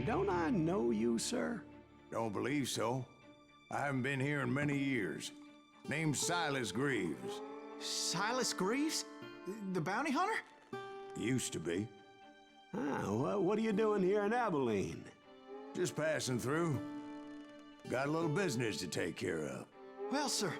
Don't I know you, sir? Don't believe so. I haven't been here in many years. Name's Silas Greaves. Silas Greaves? The bounty hunter? Used to be. What are you doing here in Abilene? Just passing through. Got a little business to take care of. Well, sir,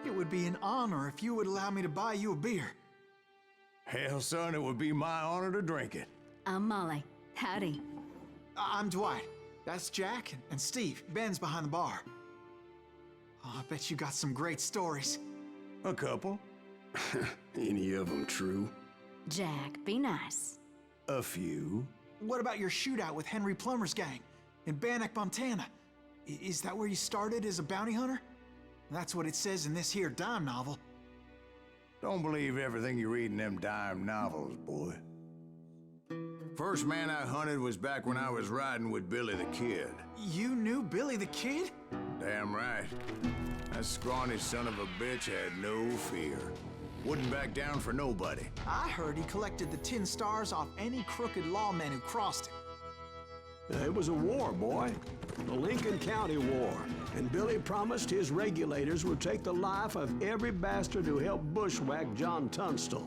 it would be an honor if you would allow me to buy you a beer. Hell, son, it would be my honor to drink it. I'm Molly. Howdy. I'm Dwight. That's Jack and Steve. Ben's behind the bar. Oh, I bet you got some great stories. A couple. Any of them true? Jack, be nice. A few. What about your shootout with Henry Plummer's gang in Bannock, Montana? Is that where you started as a bounty hunter? That's what it says in this here dime novel. Don't believe everything you read in them dime novels, boy. First man I hunted was back when I was riding with Billy the Kid. You knew Billy the Kid? Damn right. That scrawny son of a bitch had no fear. Wouldn't back down for nobody. I heard he collected the 10 stars off any crooked lawmen who crossed him. It was a war, boy. The Lincoln County War. And Billy promised his regulators would take the life of every bastard who helped bushwhack John Tunstall.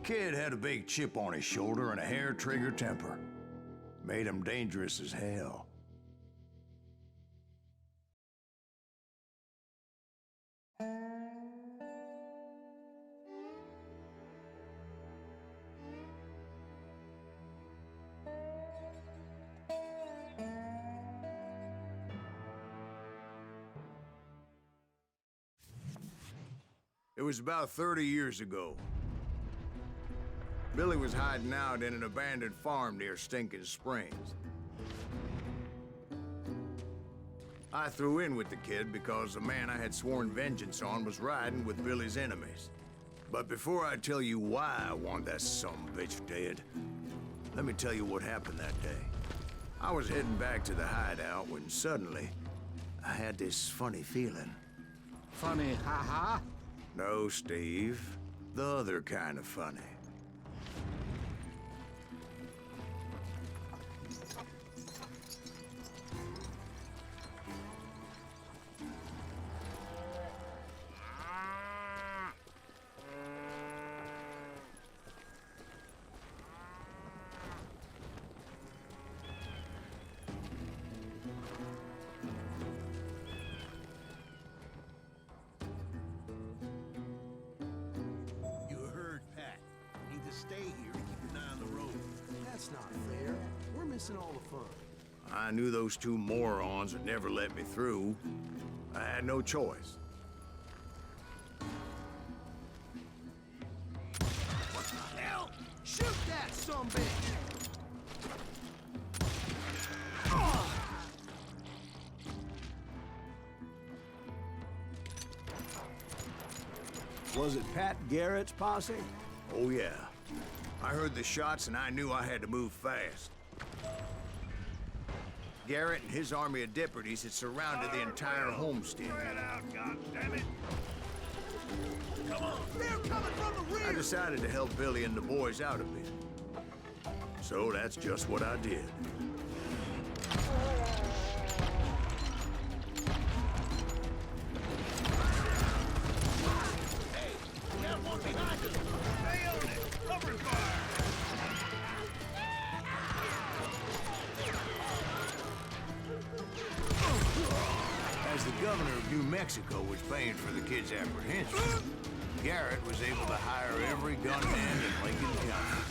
Kid had a big chip on his shoulder and a hair-trigger temper. Made him dangerous as hell. It was about 30 years ago. Billy was hiding out in an abandoned farm near Stinking Springs. I threw in with the kid because the man I had sworn vengeance on was riding with Billy's enemies. But before I tell you why I want that sumbitch dead, let me tell you what happened that day. I was heading back to the hideout when suddenly I had this funny feeling. Funny, ha-ha? No, Steve. The other kind of funny. Stay here to keep an eye on the road. That's not fair. We're missing all the fun. I knew those two morons would never let me through. I had no choice. What the hell? Shoot that sumbitch! Was it Pat Garrett's posse? Oh, yeah. I heard the shots and I knew I had to move fast. Garret and his army of deputies had surrounded the entire homestead. Spread out, goddammit! Come on! They're coming from the rear! I decided to help Billy and the boys out a bit. So that's just what I did. Hey, we have one behind us! Stay on it! Cover fire! As the governor of New Mexico was paying for the kid's apprehension, Garret was able to hire every gunman in Lincoln County.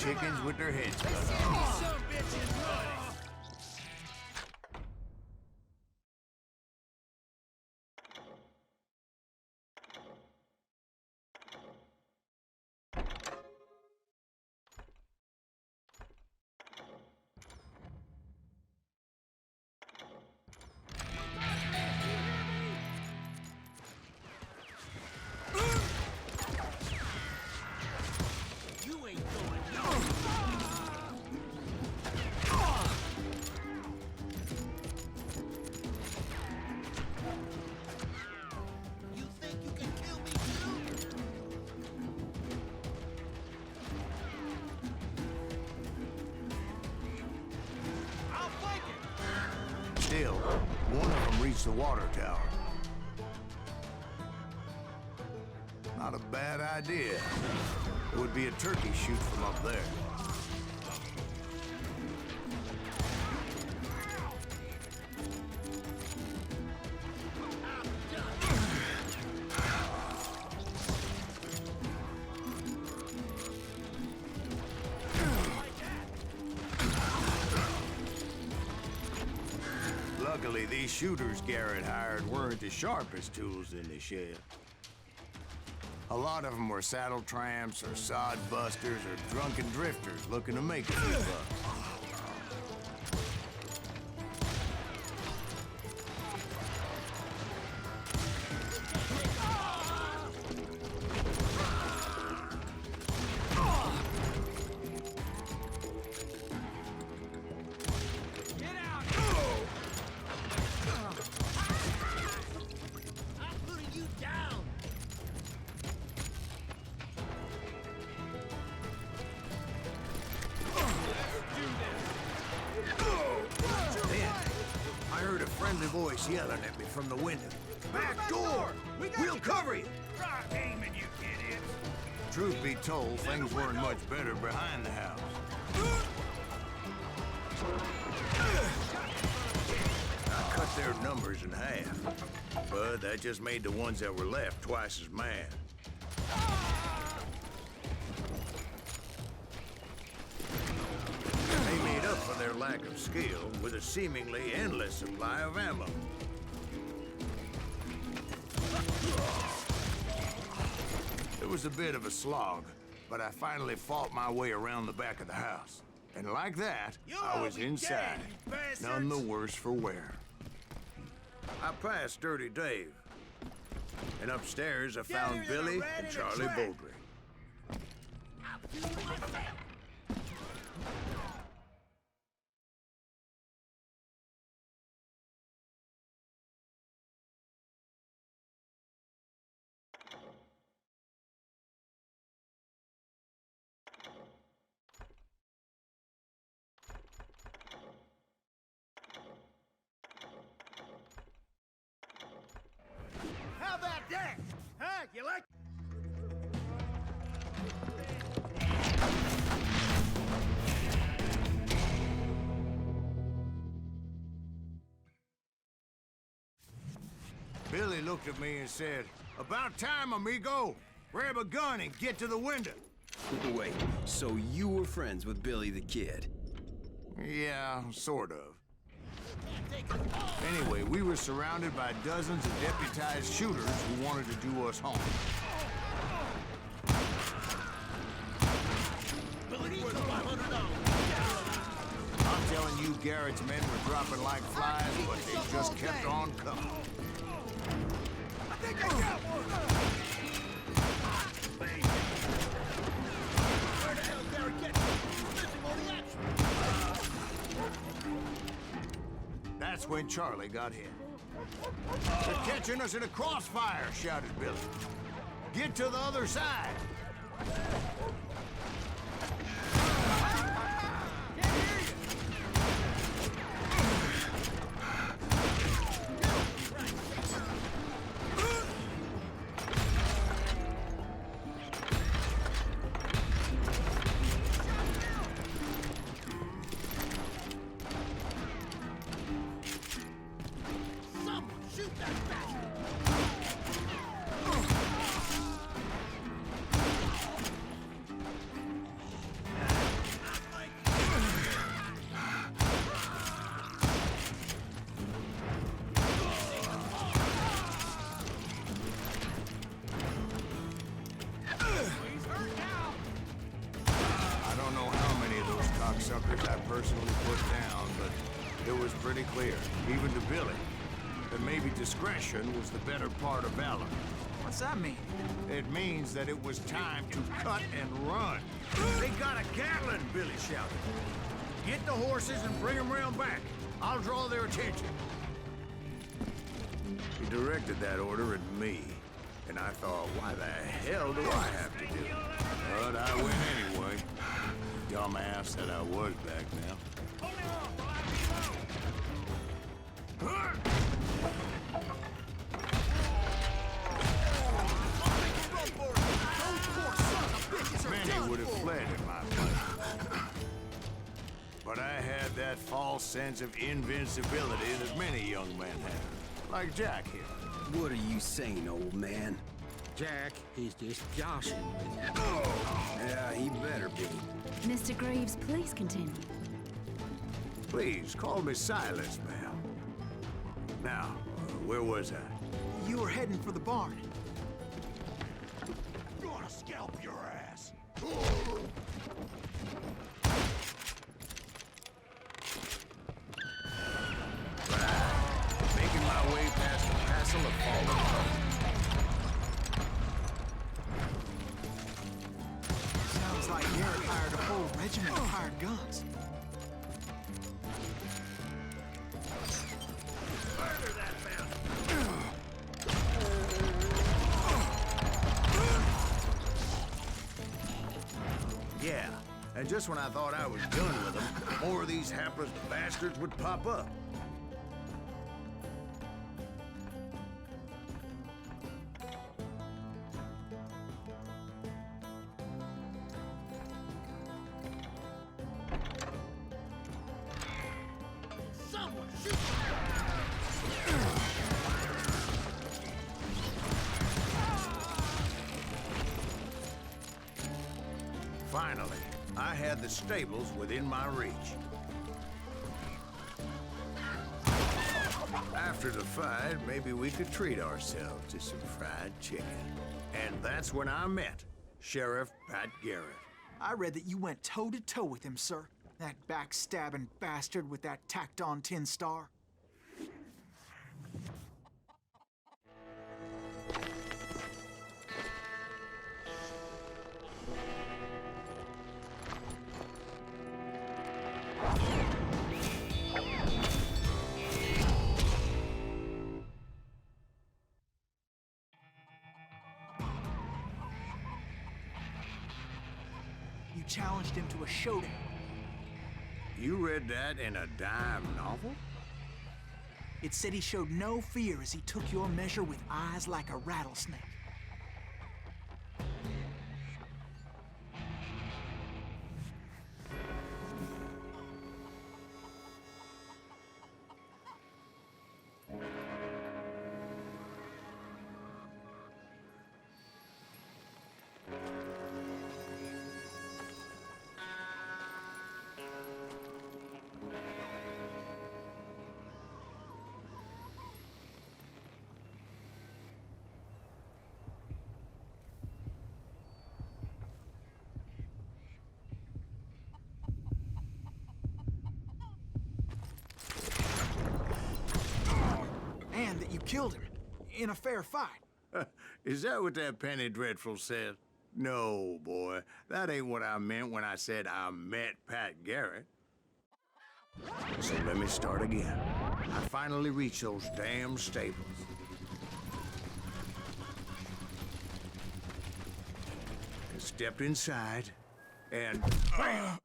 chickens with their heads cut off. Some bitch is running. You ain't going nowhere. You think you can kill me too? I'll flank it. Still, one of them reached the water tower. Not a bad idea. It would be a turkey shoot from up there. Luckily, these shooters Garret hired weren't the sharpest tools in the shed. A lot of them were saddle tramps or sod busters or drunken drifters looking to make a few bucks. Get out! I'm putting you down! Then, I heard a friendly voice yelling at me from the window. Back door! We'll cover you! Try aiming, you idiots! Truth be told, things weren't much better behind the house. I cut their numbers in half, but that just made the ones that were left twice as mad. They made up for their lack of skill with a seemingly endless supply of ammo. It was a bit of a slog, but I finally fought my way around the back of the house. And like that, I was inside, none the worse for wear. I passed Dirty Dave, and upstairs I found Billy and Charlie Bowdry. How about that? Huh? You like? Billy looked at me and said, "About time, amigo. Grab a gun and get to the window." Wait, so you were friends with Billy the Kid? Yeah, sort of. Anyway, we were surrounded by dozens of deputized shooters who wanted to do us harm. I'm telling you, Garrett's men were dropping like flies, but they just kept on coming. I think I got one! Where the hell's Garret getting? He's missing all the action! That's when Charlie got hit. "They're catching us in a crossfire," shouted Billy. "Get to the other side." Someone shoot that bastard! suckers I personally put down, but it was pretty clear, even to Billy, that maybe discretion was the better part of valor. What's that mean? It means that it was time to cut and run. They got a Gatling, Billy shouted. Get the horses and bring them round back. I'll draw their attention. He directed that order at me, and I thought, why the hell do I have to do it? But I went anyway. Dumbass that I was back now. Many would have fled in my place. But I had that false sense of invincibility that many young men have. Like Jack here. What are you saying, old man? Jack, he's just joshing with you. Yeah, he better be. Mr. Greaves, please continue. Please, call me Silas, ma'am. Now, where was I? You were heading for the barn. Gonna scalp your ass. Making my way past the castle of fallen. Sounds like Garret hired a whole regiment of hired guns. Murder that bastard. Yeah, and just when I thought I was done with them, more of these hapless bastards would pop up. Someone shoot. Finally, I had the stables within my reach. After the fight, maybe we could treat ourselves to some fried chicken. And that's when I met Sheriff Pat Garret. I read that you went toe-to-toe with him, sir. That backstabbing bastard with that tacked-on tin star. You challenged him to a showdown. You read that in a dime novel? It said he showed no fear as he took your measure with eyes like a rattlesnake. And that you killed him in a fair fight. Is that what that Penny Dreadful said? No, boy. That ain't what I meant when I said I met Pat Garret. So let me start again. I finally reached those damn stables. And stepped inside, and bam!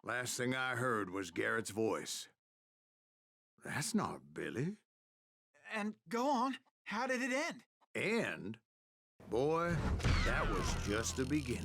Last thing I heard was Garrett's voice. That's not Billy. And go on, how did it end? And, boy, that was just the beginning.